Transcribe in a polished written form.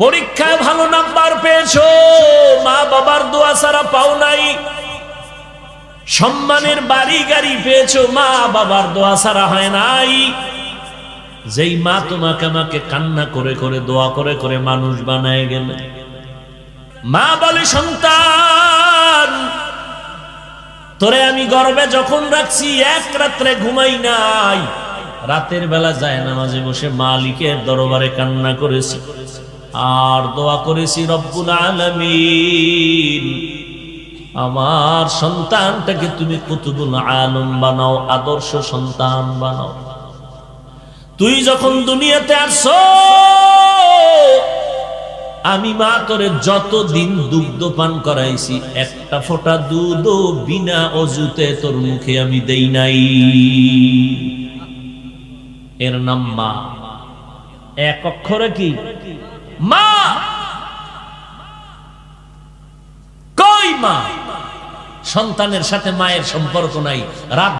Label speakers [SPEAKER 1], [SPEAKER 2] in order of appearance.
[SPEAKER 1] পরীক্ষায় ভালো নাম্বার পেয়েছো, মা বাবার দোয়া ছাড়া পাও নাই। সম্মানের বাড়ি গাড়ি পেয়েছো, মা বাবার দোয়া ছাড়া হয় নাই। যেই মা তোমাকে আমাকে কান্না করে করে দোয়া করে করে মানুষ বানায় গেলে, মা বলে সন্তান তোরে আমি গর্বে যখন রাখছি এক রাত্রে ঘুমাই নাই, রাতের বেলা যায় নামাজে বসে মালিকের দরবারে কান্না করেছি আর দোয়া করেছি, রব্বুল আলামিন আমার সন্তানটাকে তুমি কুতুবুল আলম বানাও, আদর্শ সন্তান বানাও। তুই যখন দুনিয়াতে আসছো আমি মা তোরে যতদিন দুগ্ধ পান করাইছি একটা ফোঁটা দুধও বিনা অজুতে তোর মুখে আমি দেই নাই। এর নাম মা, এক অক্ষরে কি মা। কই মা? সন্তানের সাথে মায়ের সম্পর্ক নাই। রাত